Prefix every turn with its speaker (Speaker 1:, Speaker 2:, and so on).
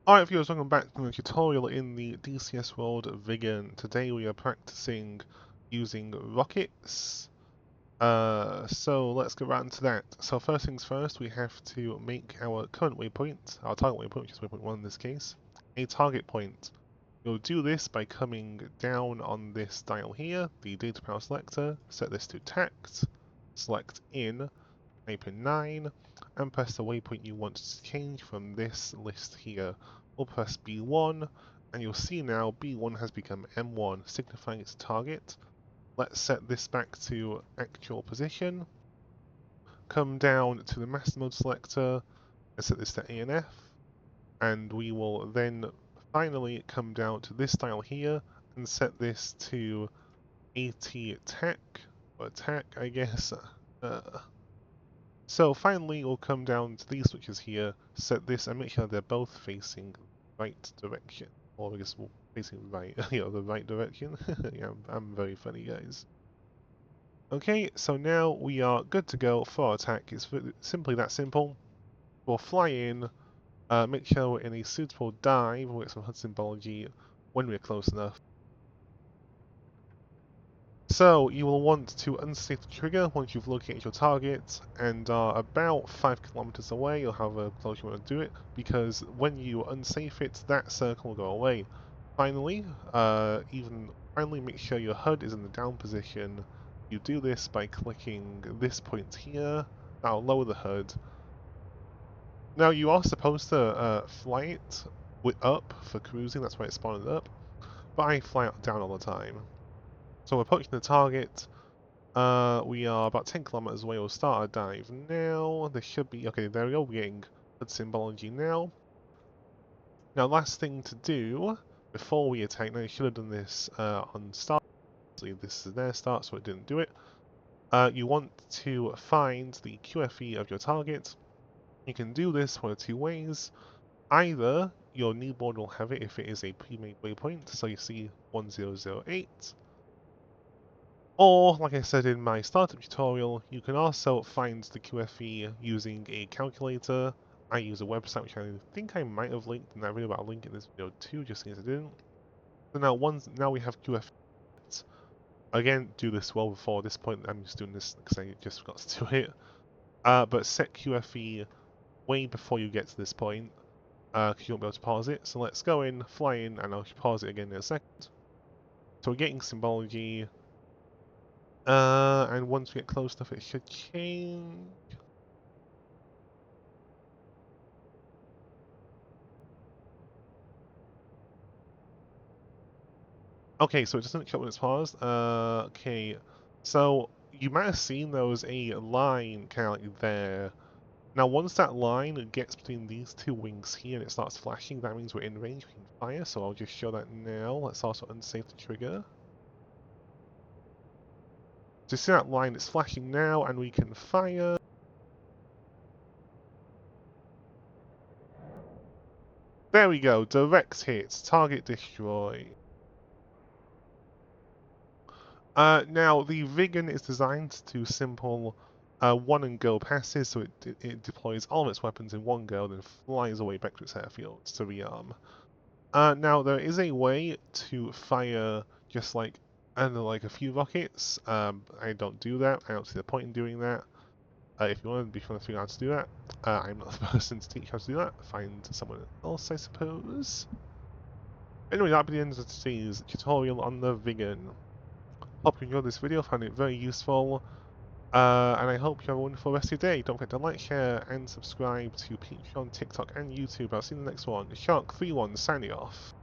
Speaker 1: Alright viewers, welcome back to the tutorial in the DCS world Viggen. Today we are practicing using rockets. So let's get right into that. So first things first, we have to make our current waypoint, our target waypoint, which is waypoint 1 in this case, a target point. You'll do this by coming down on this dial here, the data power selector, set this to tact, select in, type in 9, and press the waypoint you want to change from this list here. We'll press B1, and you'll see now B1 has become M1, signifying its target. Let's set this back to actual position. Come down to the master mode selector and set this to ANF, and we will then finally come down to this dial here and set this to AT TAC, or TAC I guess. So finally we'll come down to these switches here, set this and make sure they're both facing the right direction. Or I guess facing right, the right direction. Yeah, I'm very funny guys. Okay, so now we are good to go for our attack. It's simply that simple. We'll fly in, make sure we're in a suitable dive, we'll get some HUD symbology when we're close enough. So you will want to unsafe the trigger once you've located your target and are about 5 kilometers away, or however close you want to do it, because when you unsafe it, that circle will go away. Finally, finally make sure your HUD is in the down position. You do this by clicking this point here. That'll lower the HUD. Now you are supposed to fly it up for cruising, that's why it spawned up, but I fly it down all the time. So we're approaching the target. We are about 10 kilometers away. We'll start our dive now. There should be... Okay, there we go. We're getting HUD symbology now. Now, last thing to do before we attack. Now, you should have done this on start. This is their start, so it didn't do it. You want to find the QFE of your target. You can do this one of two ways. Either your kneeboard will have it if it is a pre-made waypoint, so you see 1008. Or, like I said in my startup tutorial, you can also find the QFE using a calculator. I use a website which I think I might have linked in that video, but I'll link in this video too, just in case I didn't. So now we have QFE. Again, do this well before this point. I'm just doing this because I just forgot to do it. But set QFE way before you get to this point, because you won't be able to pause it. So let's go in, fly in, and I'll pause it again in a second. So we're getting symbology. And once we get close enough, it should change. Okay, so it doesn't show when it's paused. Okay, so you might have seen there was a line kind of like there. Now, once that line gets between these two wings here and it starts flashing, that means we're in range, we can fire. So I'll just show that now. Let's also unsafe the trigger. So you see that line, it's flashing now, and we can fire. There we go, direct hit, target destroy. Now, the Viggen is designed to simple one and go passes, so it deploys all of its weapons in one go, then flies away back to its airfield to rearm. Now, there is a way to fire just like, I don't know, like a few rockets. I don't do that. I don't see the point in doing that. If you want to be trying to figure out how to do that, I'm not the person to teach how to do that. Find someone else, I suppose. Anyway, that'll be the end of today's tutorial on the Viggen. Hope you enjoyed this video, found it very useful, and I hope you have a wonderful rest of your day. Don't forget to like, share, and subscribe to Patreon, TikTok, and YouTube. I'll see you in the next one. Shark31 signing off.